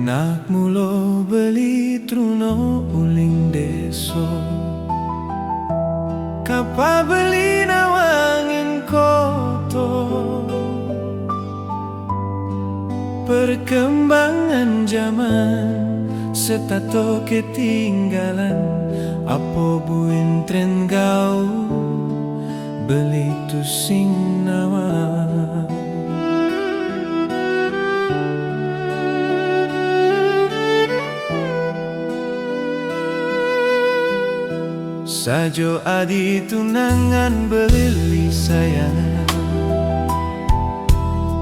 Nak mulo beli truno uling deso, kapa beli nawangin koto. Perkembangan zaman setato ketinggalan, apo buin tren gaul beli tu sing nawa. Sajo adi tunangan beli sayang,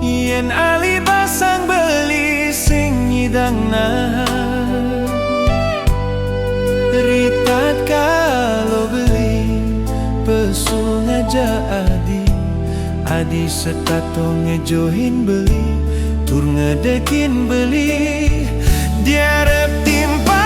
yen ali basang beli sing nyidang nah. Ritat kalau beli pesung aja adi setato ngejohin beli, tur ngedekin beli, diarep timpa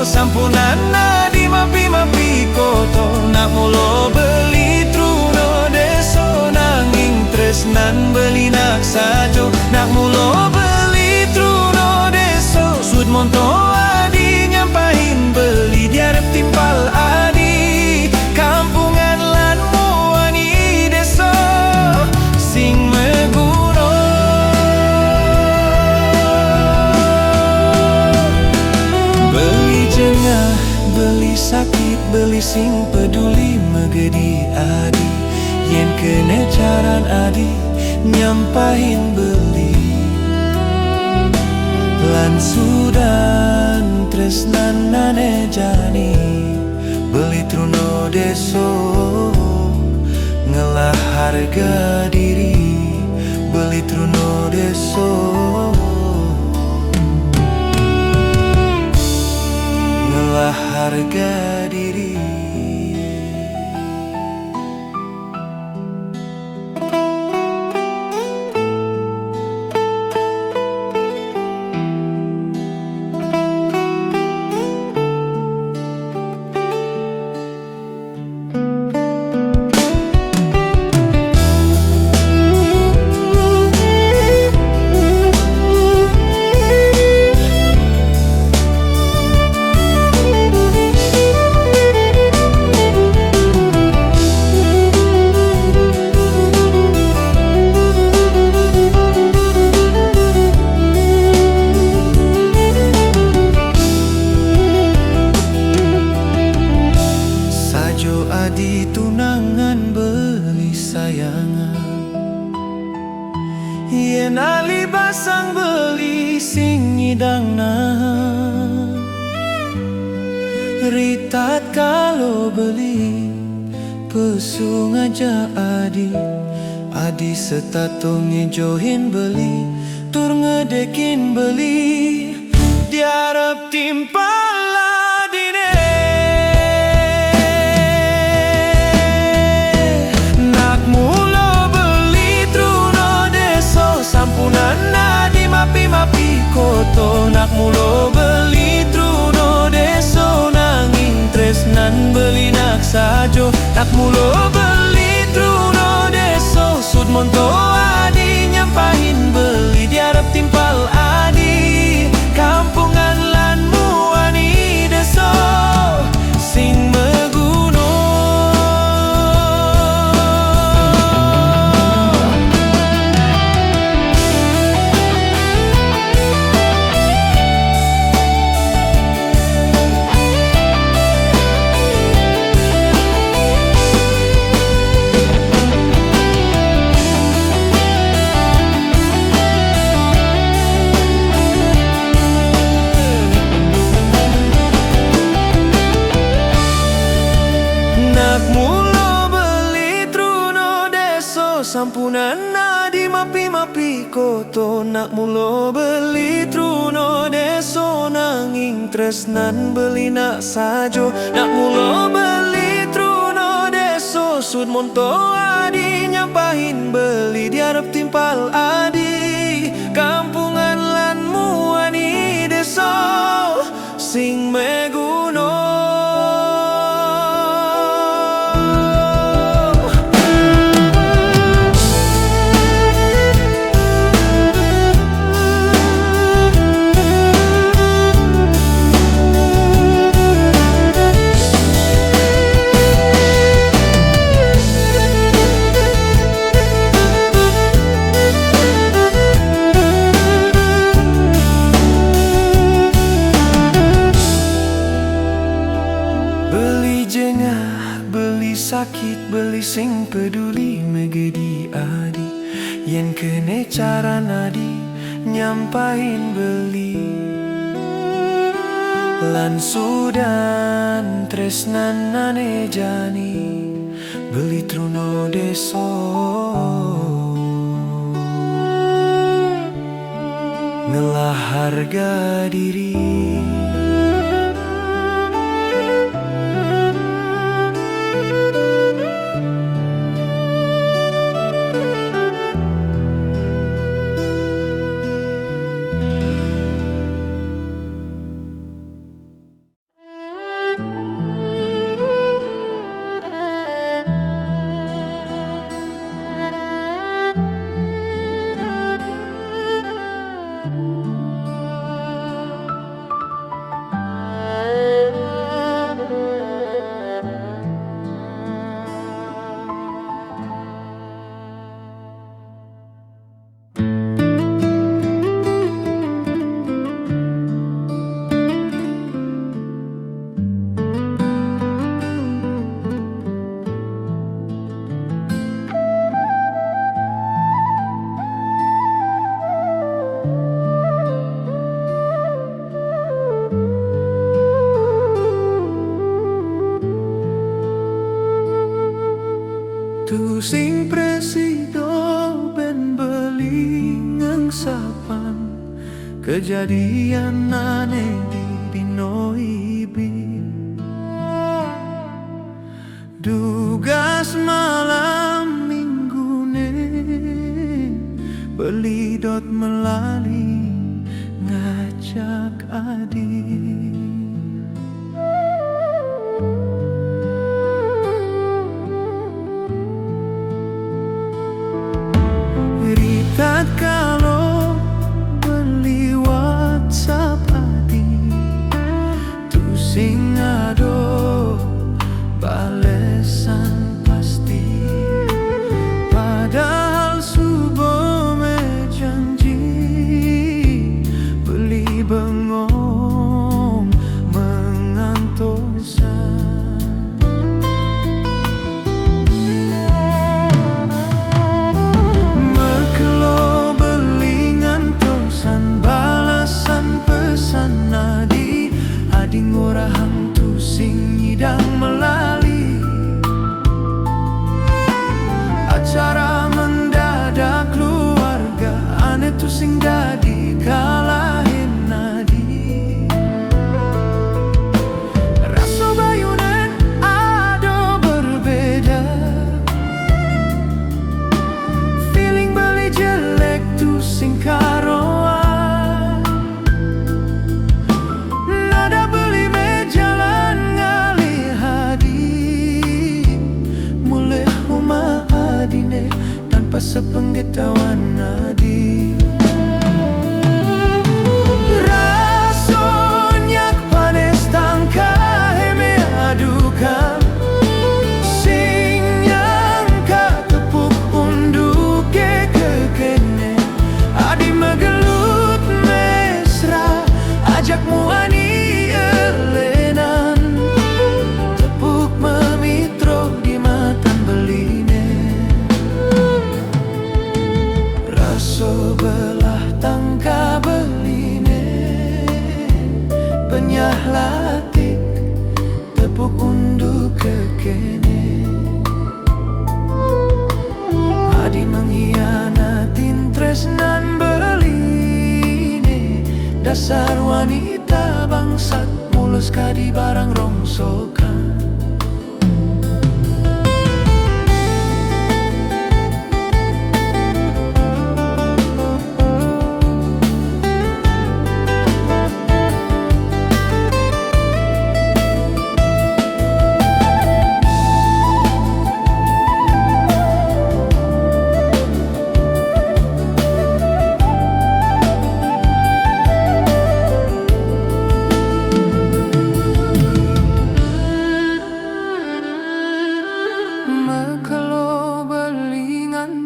sampunana di mapi-mapi koto. Nak mulo beli truno deso, nanging tresnan beli nak sajo. Nak mulo beli truno deso, sud monto adi nyampahin beli, diarep timpal adi kampungan lan muani deso sing meguro. Beli sakit, beli sing peduli megedi adi, yen kene caran adi nyampahin beli, lan sudan tresnan nane jani beli truno deso, ngelah harga diri beli truno deso, harga diri. Adi tunangan beli sayangan, yen ali basang beli sing nyidang nah. Ritat kalau beli pesung aja adi setato ngejohin beli, tur ngedekin beli, diarep timpal sampunana di mapi-mapi koto. Nak mulo beli truno deso, nanging tresnan beli nak sajo. Nak mulo beli truno deso, sud monto adi nyampahin beli, diarep timpal adi kampungan lan muani deso sing meguno. sampunan di mapi-mapi koto nak mulo beli truno deso nanging tresnan beli nak sajo nak mulo beli truno deso sud monto adi nyampahin beli diarep timpal adi kampungan lan muani deso sing meguno. Beli sakit, beli sing peduli megedi adi yen kene cara nadi nyampahin beli lan sudan tresnan nane jani beli truno deso ngelah harga diri. Tu sing presido ben beli ngangsapan kejadian aneh di dino ibi dugas malam minggune beli dot melali ngajak adik. Kalau beli WhatsApp adi tu sing ado balesan pasti padahal subuh me janji beli bengong mengantosan. Ading orang tu sing nyidang melali acara mendadak keluarga aneh tu sing dadi kalahin nadi rasa bayunan ado berbeda feeling beli jelek tu sing karoan tanpa sepengetahuan nadi rasanya panes tangka heme adukan sing nyangka tepuk unduk ke kene adi megelut mesra ajak muani elenan tepuk memitro di matan beline. wanita bangsat mulus kadi barang rongsokan.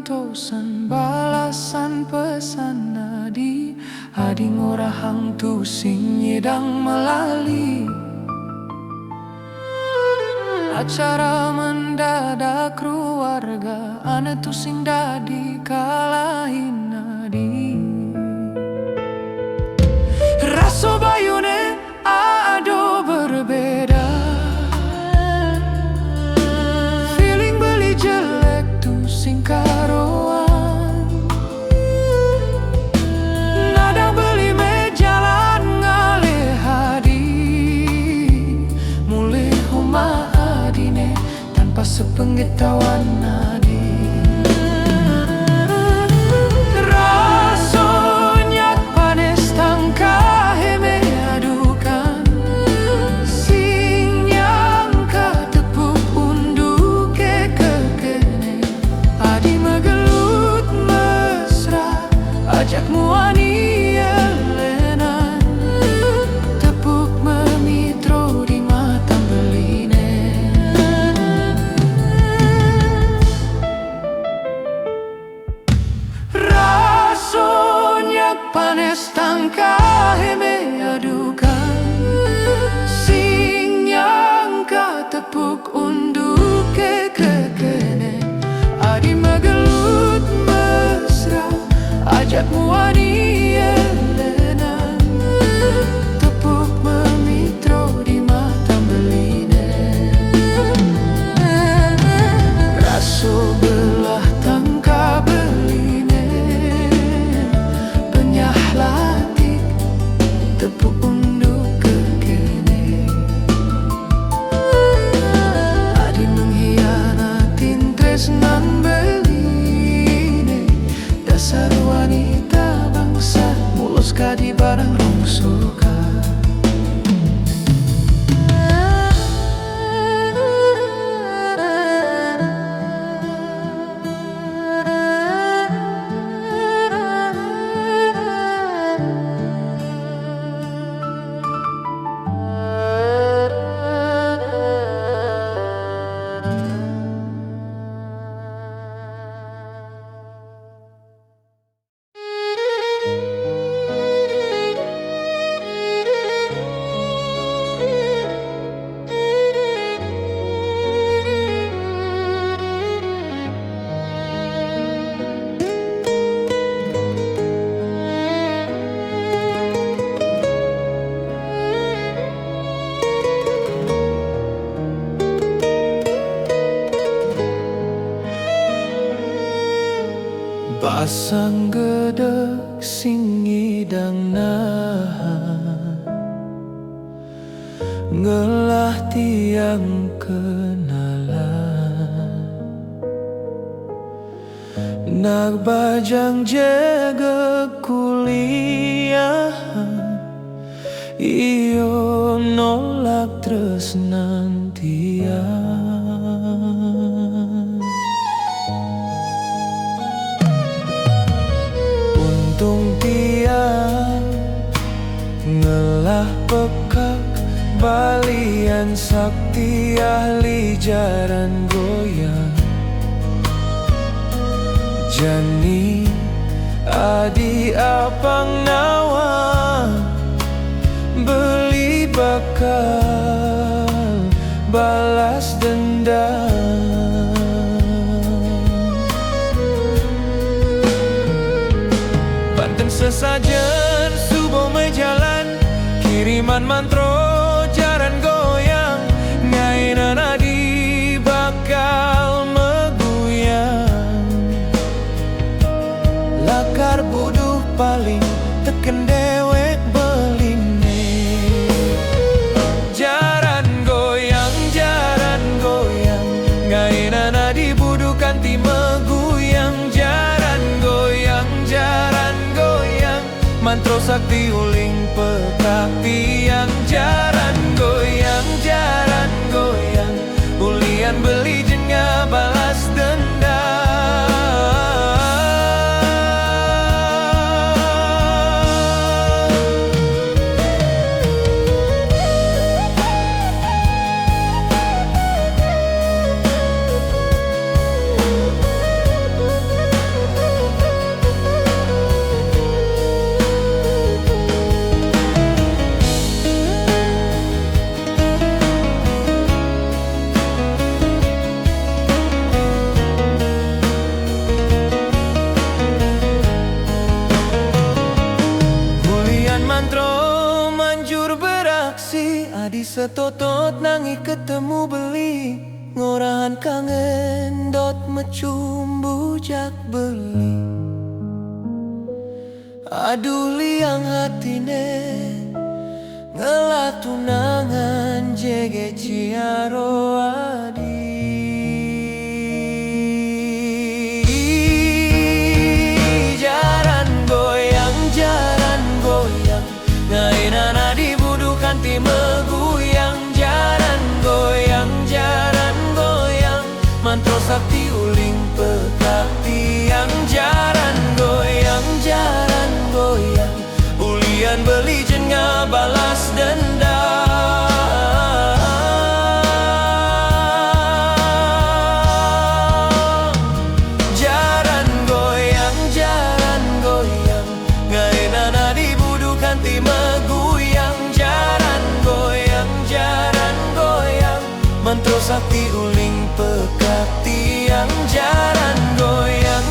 Tosan balasan pesan nadi adi ngorahang tu sing nyedang melali. Acara mendadak keluarga ane tu sing dadi kalahin nadi. Raso bayune ado berbeda, feeling beli jelek tu sing karoan. Nadang beli mejalan ngalih hadi, mulih homa adine tanpa sepengetahuan nadi. Rasonyak panes tangka heme adukan, sing nyangka tepuk unduke kekene. Adi megelut mesra ajak muani elenan, tepuk memitro di mata beline. Rasonyak panes tangka heme adukan, sing nyangka tepuk unduke kekene. Adi megelut mesra ajak muani elenan, tepuk memitro di mata beline. Raso belah tangka beline, penyah latik tepuk unduk kekene. Adi menghianatin tresnan beline, dasar wanita bangsa mulus kadi barang rongsokan. Pasang gedek sing ngidang nahan, ngelah tiang kenalan. Nak bajang jaga kuliahan, iyo nolak tresnan tiang. Untung tiang ngelah pekak balian sakti ahli jaran goyang. Jani adi apang nawa beli bakal balas dendam. Banten sesajen subuh mejalan, kiriman mantro jaran goyang. Ngainan adi bakal meguyang, lakar buduh paling teken dewek beline. Mantro sakti uling pekak tiang jaran goyang ulian beli jenga balas dendam. Mantro manjur beraksi, adi setotot nangi ketemu beli, ngorahan kangen dot mecumbu jak beli. Aduh liang hatine ngelah tunangan jege ciaro adi. Ngainana dibudukan ti meguyang jaran goyang mantro sakti uling pekak tiang jaran goyang ulian beli jenga balas dendam. Jaran goyang ngainana dibudukan ti meguyang jaran goyang mantro sakti uling pekak tiang jaran goyang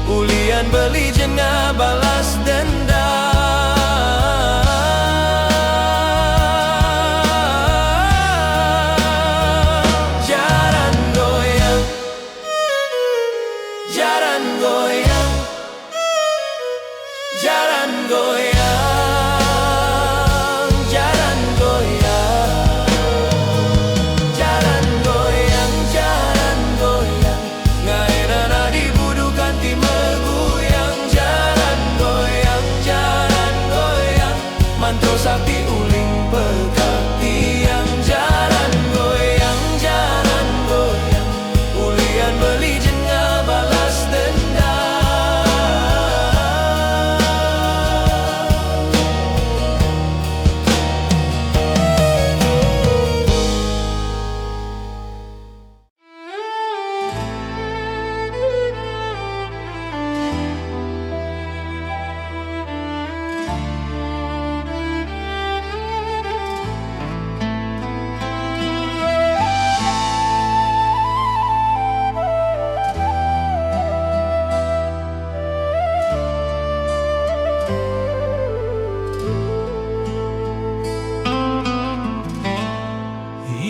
ulian beli jenga balas dendam. Jaran goyang jaran goyang jaran goyang ngainana dibudukan ti meguyang jaran goyang mantro sakti uling pekak tiang jaran goyang ulian beli jenga balas dendam.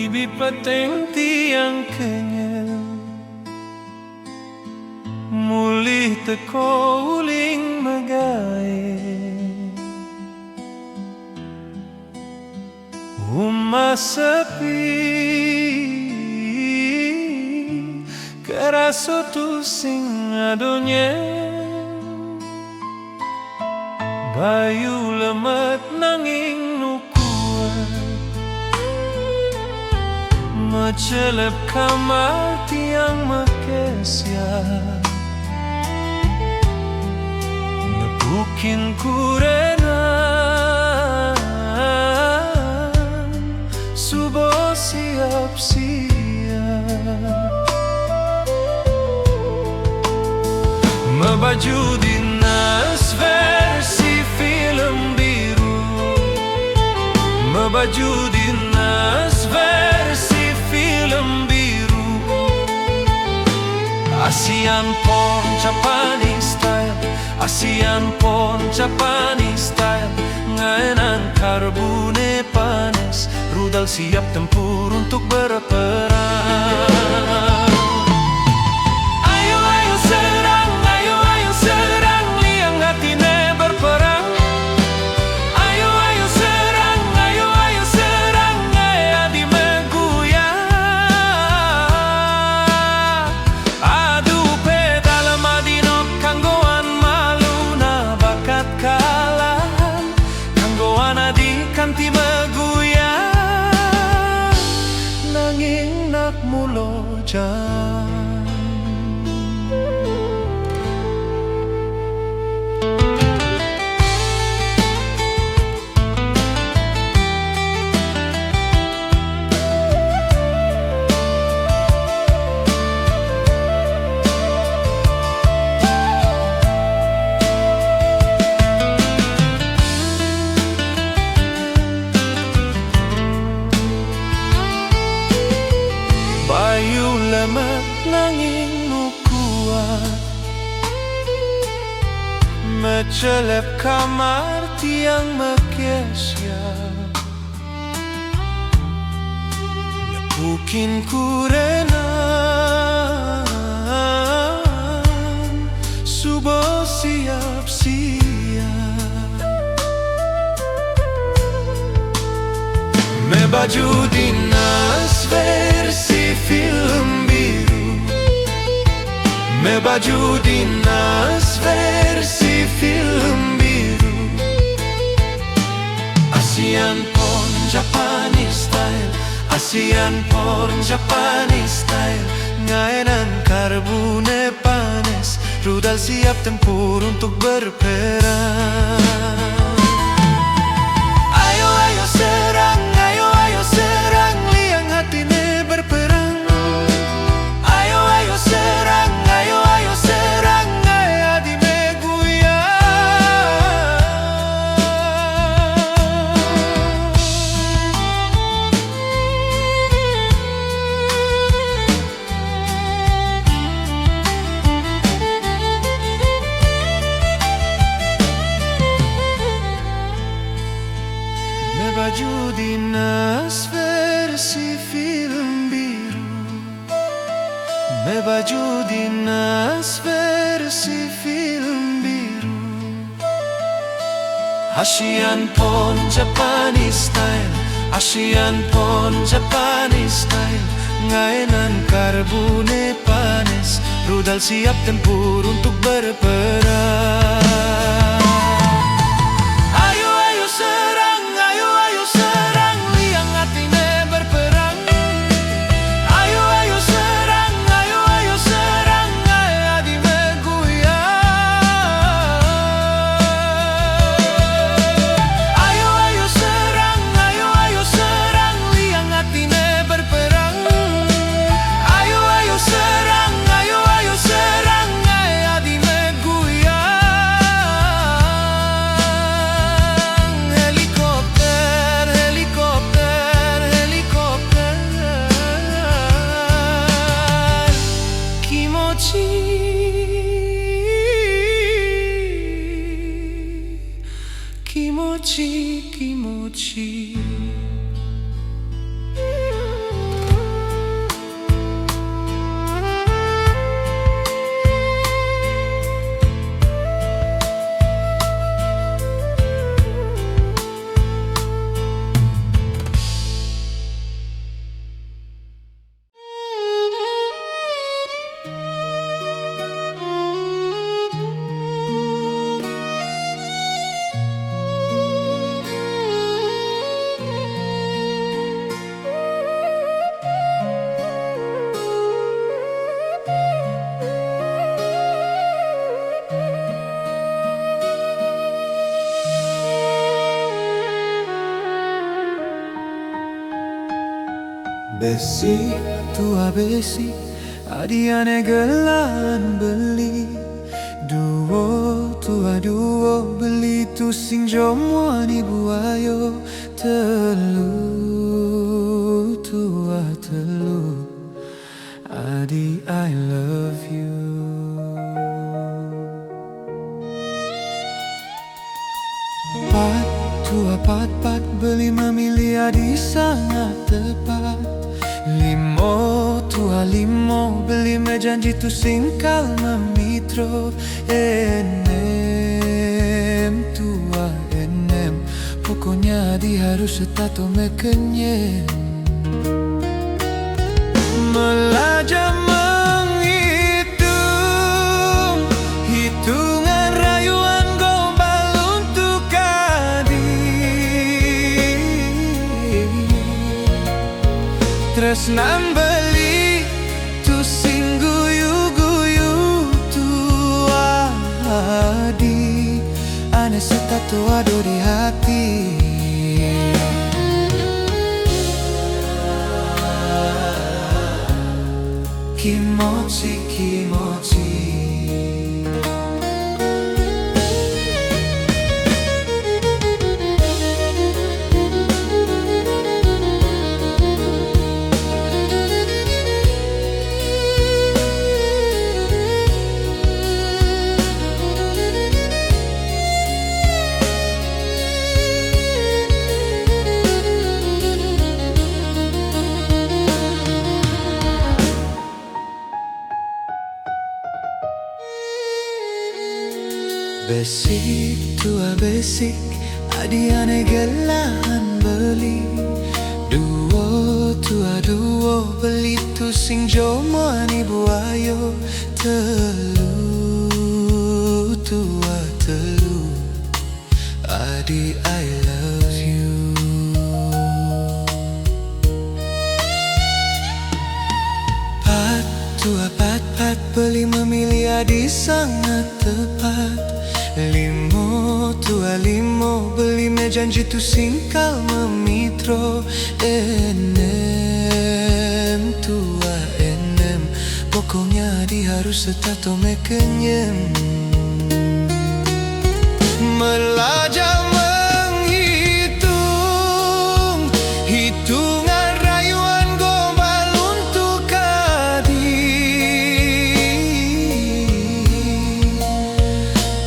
Ibig pateng tiang kenyang mulih teko uling magae Uma sepi keraso tu sing adonya bayu lemet nanging nukuan mecelep kamar tiang mekesya nepukin kurenan subo siap-siap membaju dinas versi film biru membaju dinas versi film biru Asian porn Japanese style Asian porn Japanese style ngainan karbune panas rudal siap tempur untuk berperang. ying nak mulo jan. Bayu lemak langing kuat mecelep kamar tiang mekesya lepukin kurenan subuh siap-siap me baju dinas versi film biru, me baju dinas versi film biru. Asian porn Japanese style, Asian porn Japanese style. Ngainan karbune panas, rudal siap tempur untuk berperang. Ayo ayo serang, ayo ayo serang, liang hatine berperang. Ayo ayo serang, ayo ayo serang, ayah di baju dinas versi film biru, me baju dinas versi film biru. Asian porn Japanese style, Asian porn Japanese style. Ngainan karbune panas, rudal siap tempur untuk berperang. Kimochi, kimochi. Besi, tua besi, adiane gelan beli. Duo, tua duo, beli tu sing jomuani buayo. Telu, tua telu, adi I love you. Pat, tua pat, beli memilih adi sangat tepat. Limo, tua limo, beli mejanji tu singkal memitro. Enem, tua enem, pokoknya di harus tato mekenyem. Melajah menghitung, hitungan rayuan gombal untuk adik. tresnan beli tu sing guyu-guyu tu adi ane setato ado di hati. Kimochi, kimochi. Besik tua besik adiane gelahan beli duo tua duo beli tu sing jomo ani buayo telu tua telu adi I love you. Pat tua pat beli memilih adi sangat tepat. Limo tua limo beli mejanji tu singkal memitro. Enem tua enem pokoknya di harus setato mekenyem. Melajah menghitung hitungan rayuan gombal untuk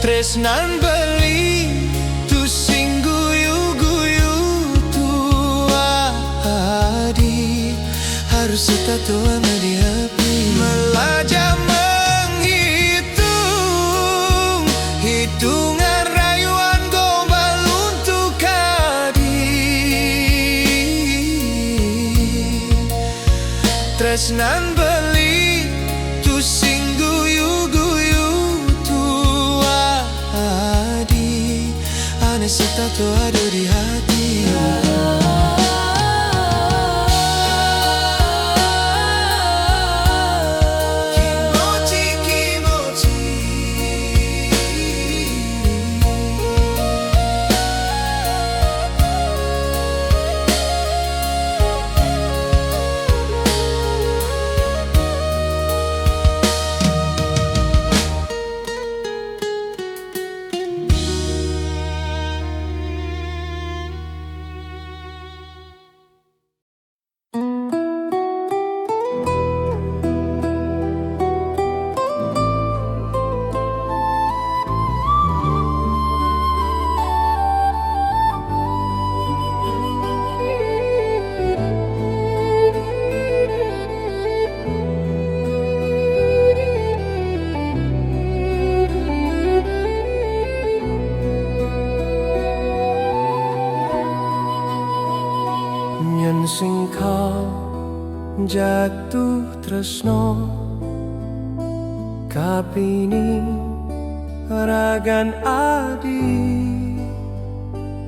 tresnan beli tu sing guyu-guyu tu adi harus setato ame di hati. Melajah menghitung hitungan rayuan gombal untuk tresnan beli tu sing guyu-guyu tu adi ane setato ado di hati. Sing kau jatuh tresno kapini ragan adi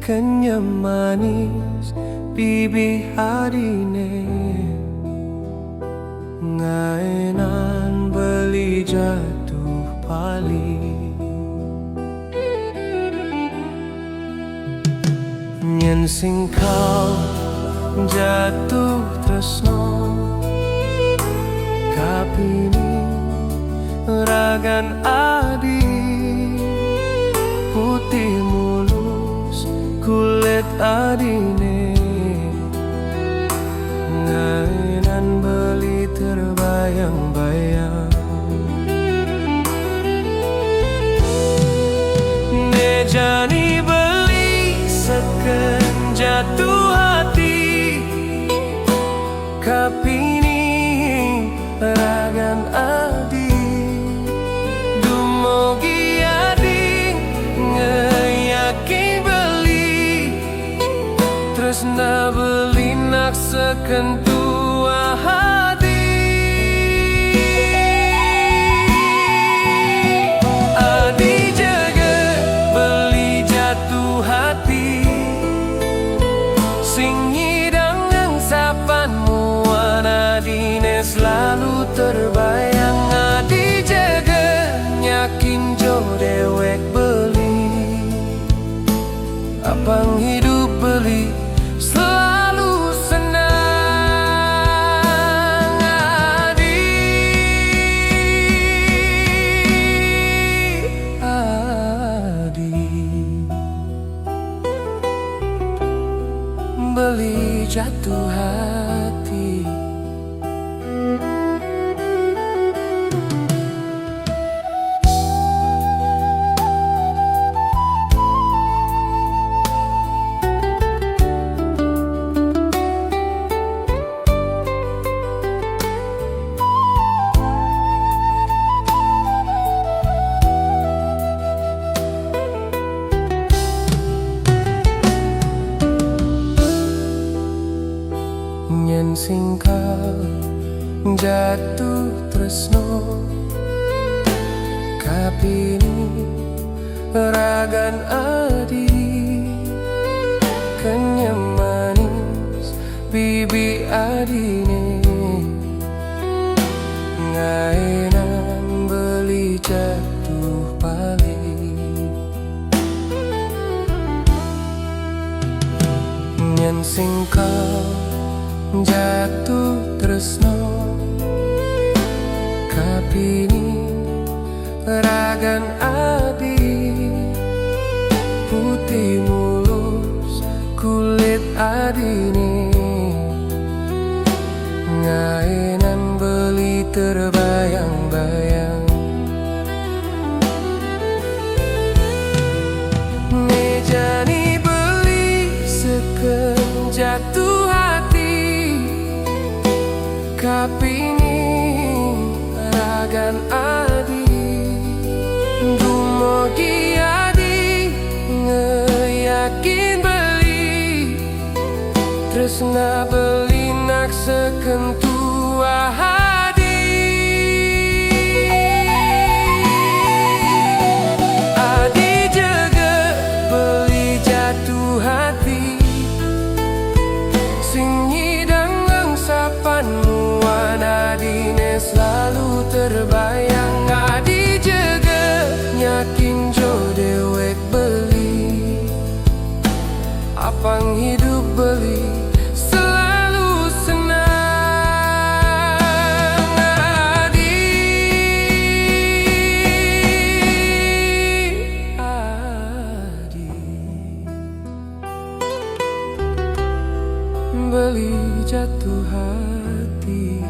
kenyam manis bibi hadine ngaenan beli jatuh pali nyen sing kau jatuh tresno kapini ragan adi putih mulus kulit adine ngainan beli terbayang-bayang nejani beli seken jatuh hati kapini ragan adi dumogi adi ngeyakin beli tresna beli nak sekentua hati adi jaga beli jatuh hati sing hidang ang sapan muana jatuh tresno kapini ragan adi kenyam manis bibi adine ngainan beli jatuh paling nyen sing kau jatuh tresno kapini ragan adi putih mulus kulit adine ngainan beli terbayang-bayang mejani beli seken jatuh hati kapini ragan adi dumogi adi ngeyakin beli tresna beli nak sekentua hadi adi jaga beli jatuh hati sing nyidang lengsapanmu adine selalu terbayang adi jaga yakin jo dewek beli apang hidup beli selalu senang adi beli jatuh hati.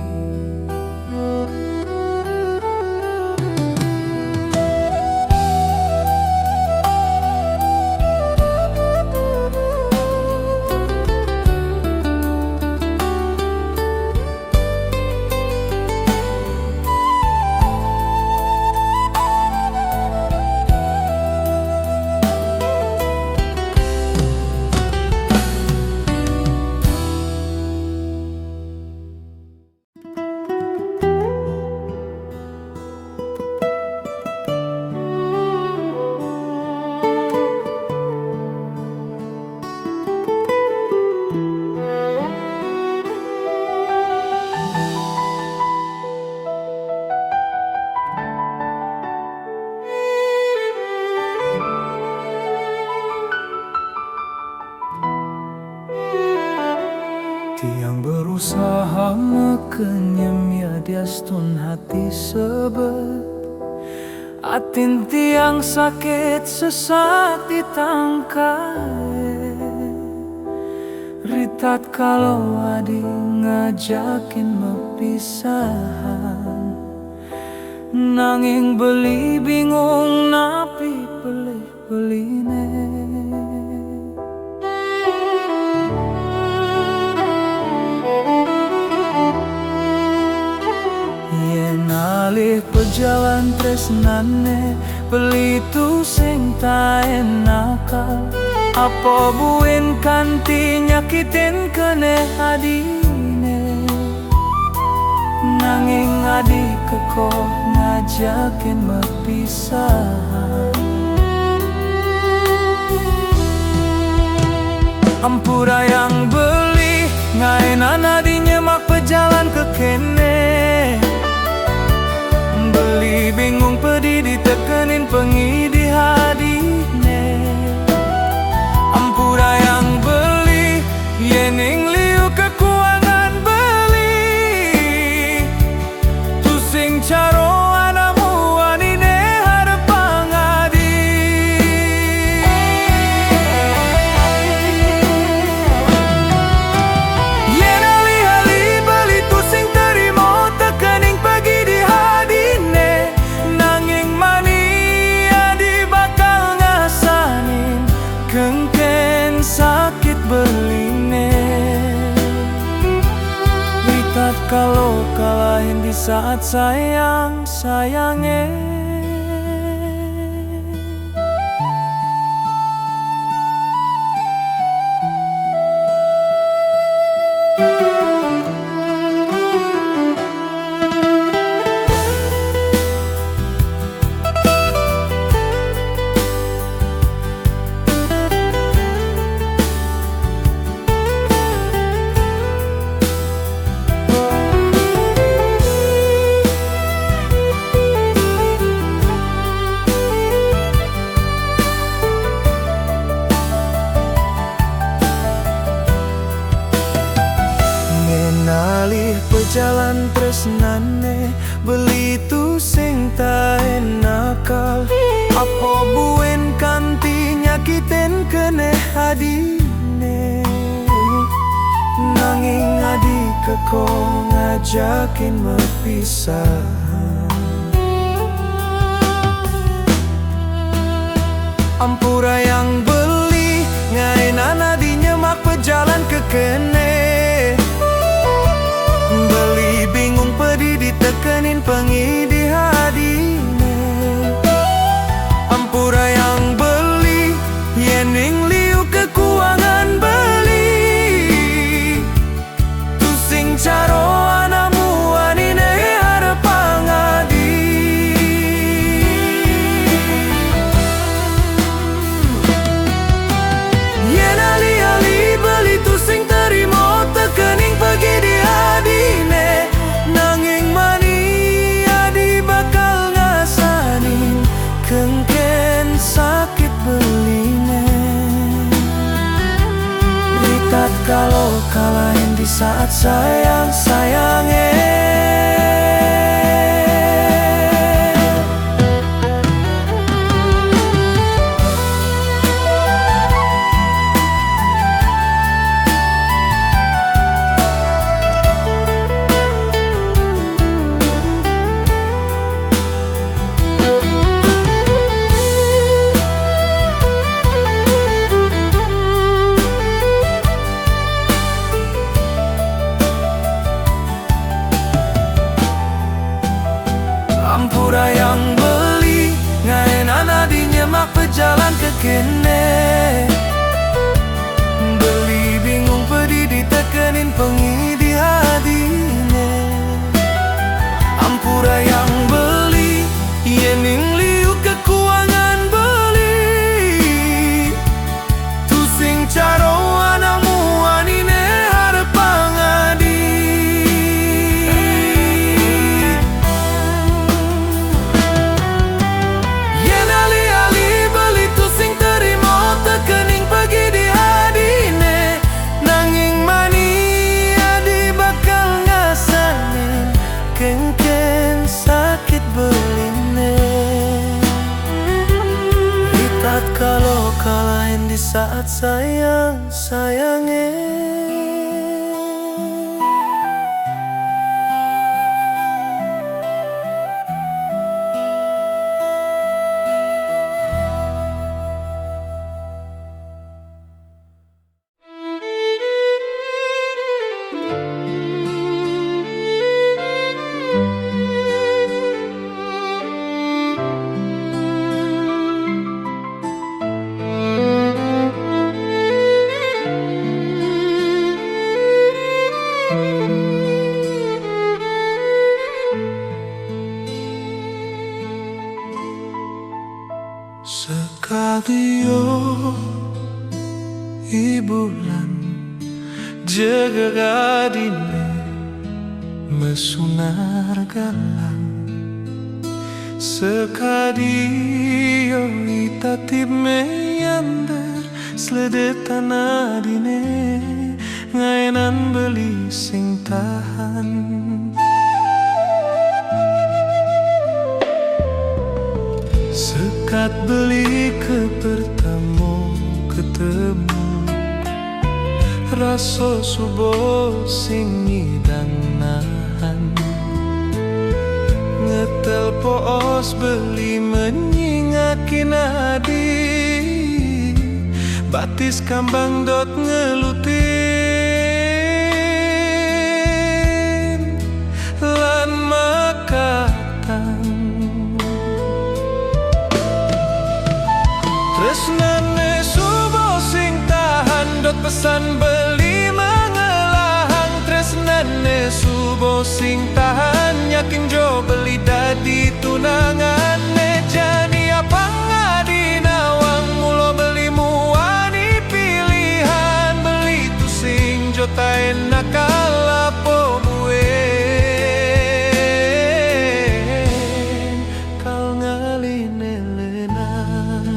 Tiang berusaha mekenyem ya diastun hati sebet atin tiang sakit sesak ditangkai ritat kalau adi ngajakin mepisahan nanging beli bingung napi pelih beline alih pejalan tresnane beli tu sing ta enakal apa buin kanti nyakitin kene adine nanging adi kekoh ngajakin mepisahan ampura yang beli ngainan adi nyemak pejalan ke kene beli bingung pedih ditekenin pengidi hadine ampura yang beli yening liu kekuangan beli tusing caro anamu anine harapang adi yen ali-ali beli tusing terima tekening pagi di hadine nanging mani adi bakal ngasanin kengken sakit beline litat kalau kalahin di saat sayangnya tresnane beli tu sing ta nakal. Apa buen kanti nyakiten kene adine, nanging adi keko ngajakin mepisahan. Ampura yang beli ngainan adi nyemak pejalan ke kene, beli bingung pedih ditekenin pengidi hadine. Ampura yang beli yening liu kekuangan beli, tu sing caro anamu anine harapang adi. Yen ali-ali beli tu sing terima tekening pergi di adine, nanging mani adi bakal ngasanin kengken sakit beline. Ritat kalau kalahin di saat sayang-sayangnya. Ampura yang beli ngainan adi nyemak pejalan ke kene, beli bingung pedih ditekenin pengidi hadine. Ampura yang beli yening liu kekuangan beli, tu sing caro anamu anine harapang adi. Kengken sakit beline. Ritat kalau kalahin di saat sayang-sayangnya. Sekali ibulan jaga gadine mesunar galang, sekali itatib meyander sledetan adine ngainan beli sing tahan. Sekat beli ke pertama ketemu, rasa subuh sing nyidang nahan. Ngetel poos beli menyingakin adi, batis kambang dot ngelutin lan makatan. Tresnane subuh sing tahan dot pesan beli mengelahang. Tresnane subuh sing tahan yakin jo beli dadi tunangan. Jani apa ngadi nawang mulo beli muani pilihan. Beli tu sing jo tae nakal apa buen kal ngaline lenang.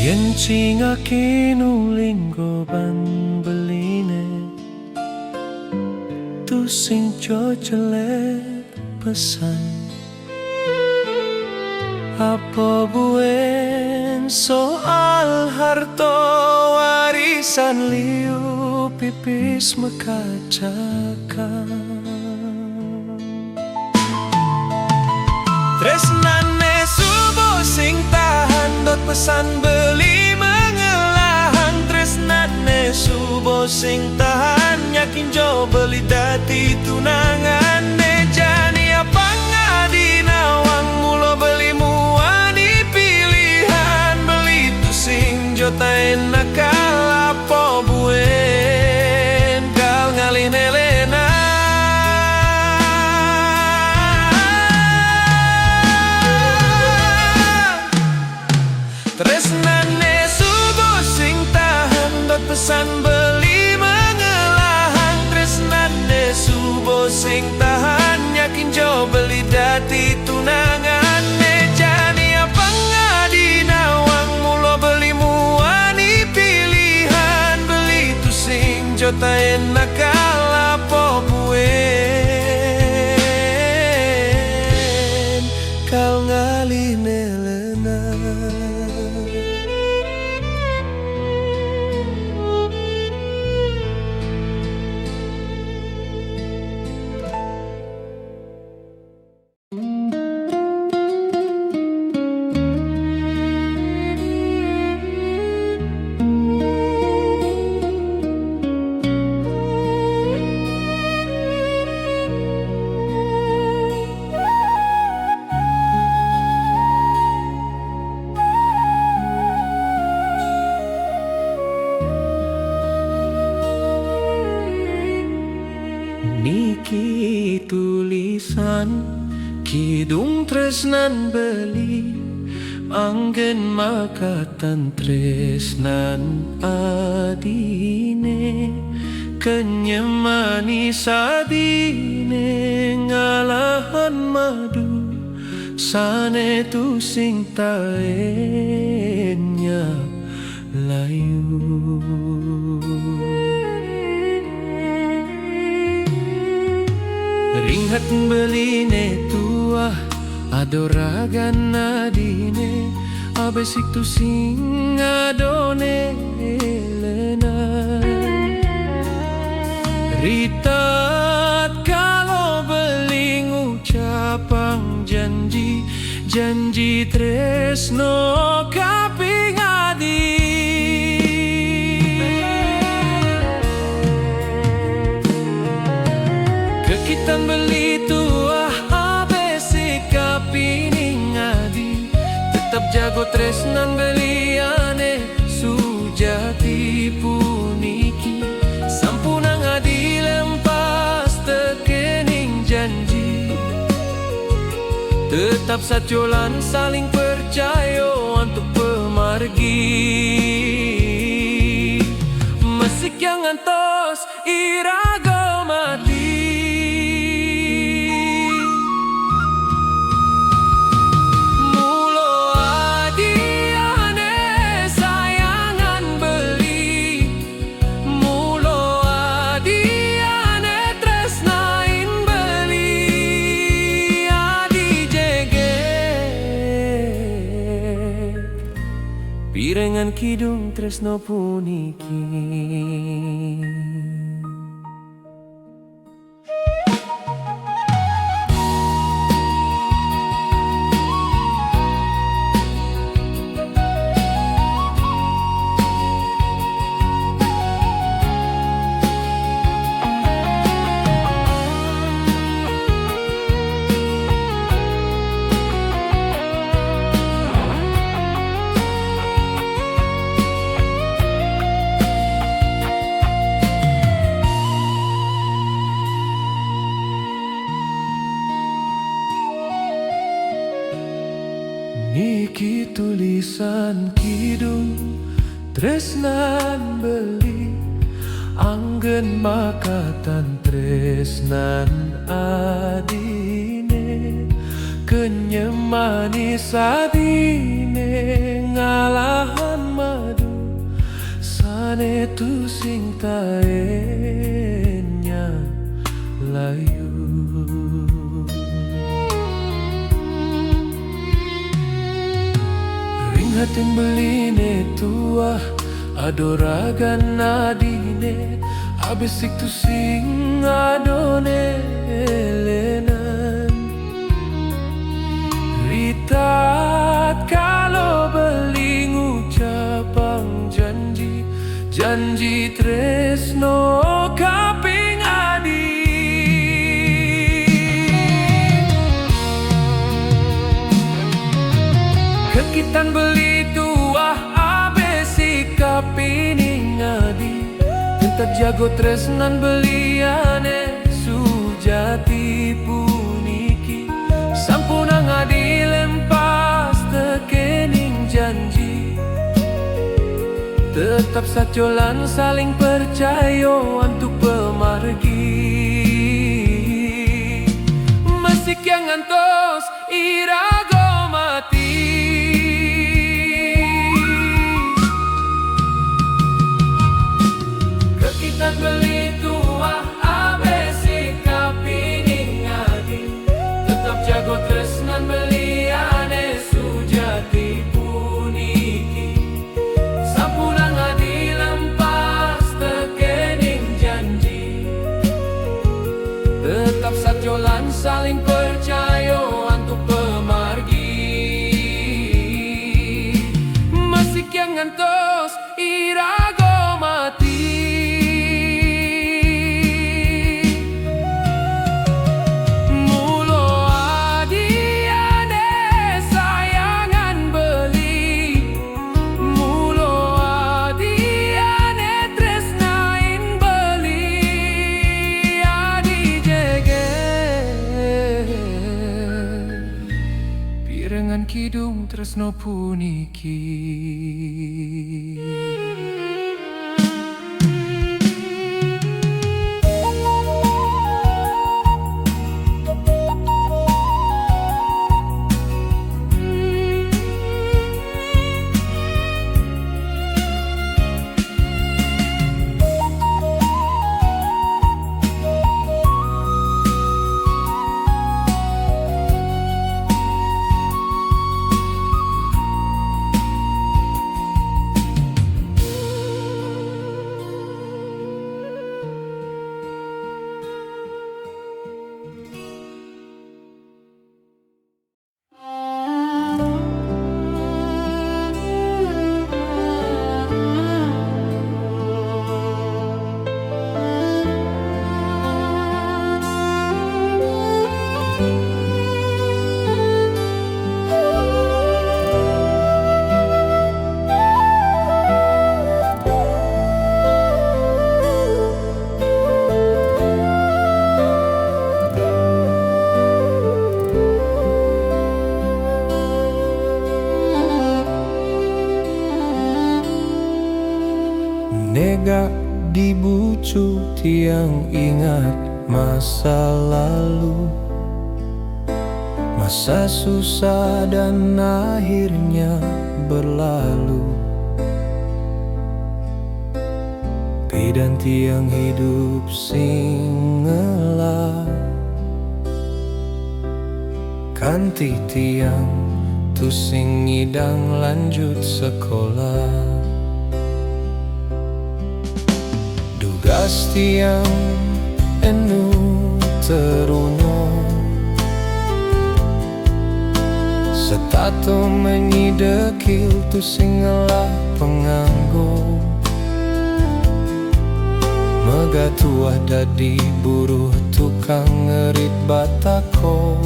Yen cingake nulinggo ban beline tu sing jelek pesan apa buen soal harta warisan liu pipis mekacakan tresnane subuh sing tahan dot pesan beli mengelahang tresnane subuh sing tahan yakin jo beli dati tunangan jani apa ngadi nawang mulo beli muani pilihan beli tu sing jo tain nakal apa buen kal ngalih nelena tresnane subuh sing tahan dot pesan beli mengelahang tresnane subuh sing tahan yakin jo beli dati tunangan jani apa ngadi nawang mulo beli muani pilihan beli tu sing jo tain nakal apa buen kal ngalih nelena. Niki tulisan kidung tresnan beli anggen makatan tresnan adine kenyemani sadine ngalahan madu sane tu sing taenya layu ringhat beline tua adoragan nadine abesik tu sing adone lena ritat kalau beli ngucapang janji janji tresno kaping adi kekitan beli tua abesik kapining adi tetap jago tresnan beliane sujati puniki sampunang adi lempas tekening janji tetap sajolan saling percaya untuk pemargi mesik yang ngantos irago mati pirengan kidung tresno puniki niki tulisan kidung tresnan beli anggen makatan tresnan adine kenyemani sadine ngalahan tu sing taenya layu. Ring hatin beline tua adoragan adine abis itu sing adone lenan ritat kalau beli ngucapang janji tresno kaping adi. Kekitan beli tuah abesi kaping adi. Kentat jago tresnan beliane sujati puniki. Sampunang adi lempas tekening janji. Tetap sajolan saling percaya untuk pemargi. Masih yang ngantos irago mati. Kekitan beli tua abesi kapining adi. Tetap jago tresnan beliane sujati puniki. Sampunang adi lempas tekening janji. Tetap sajolan saling percaya untuk pemargi. Masih yang ngantos irago mati. Pirengan kidung tresno puniki. Nega dibucu tiang ingat masa lalu, masa susah dan akhirnya berlalu. Pidan tiang hidup singela, kanti tiang tu sing ngidang lanjut sekolah. Dugas tiang enu teruno, setato menyidekil tu singelah penganggo. Mega tua dadi buruh tukang ngerit batako,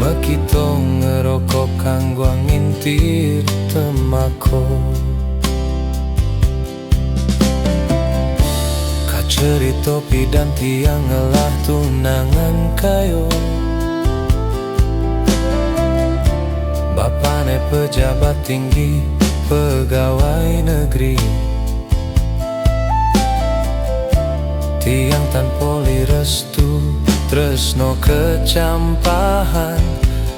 mekito ngerokok kanggo ngintir temako. Cerita pidan tiang ngelah tunangan kayo, bapane pejabat tinggi pegawai negeri. Tiang tanpa restu tresno kecampahan,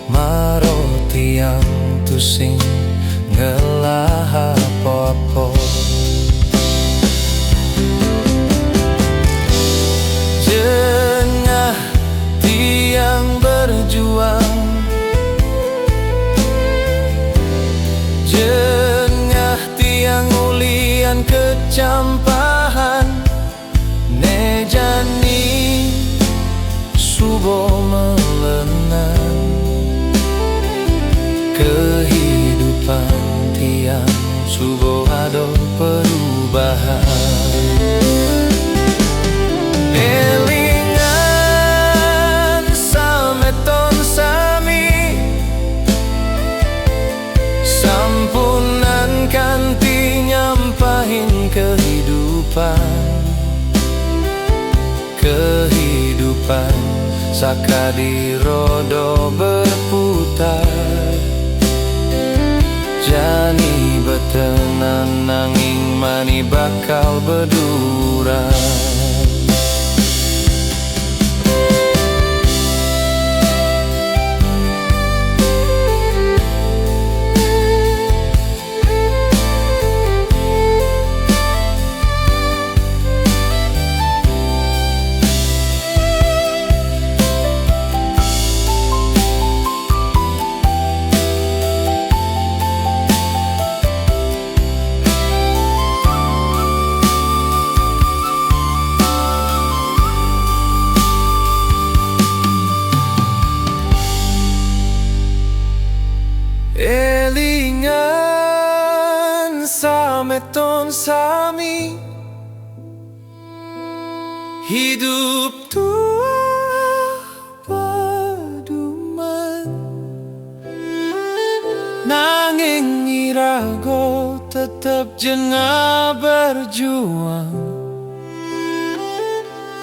maro tiang tusing ngelah apa apa. Jengah tiang berjuang, jengah tiang ulian kecampahan, nejani subo melenan. Kehidupan tiang subo ado perubahan. Elingan sameton sami, sampunan kanti nyampahin kehidupan. Kehidupan sakadi rodo berputar, jani betenan nanging mani bakal berduran. Elingan sameton sami, hidup tua paduman, nanging irago tetap jengah berjuang.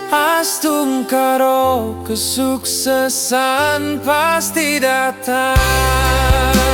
Astung karo kesuksesan pasti datang.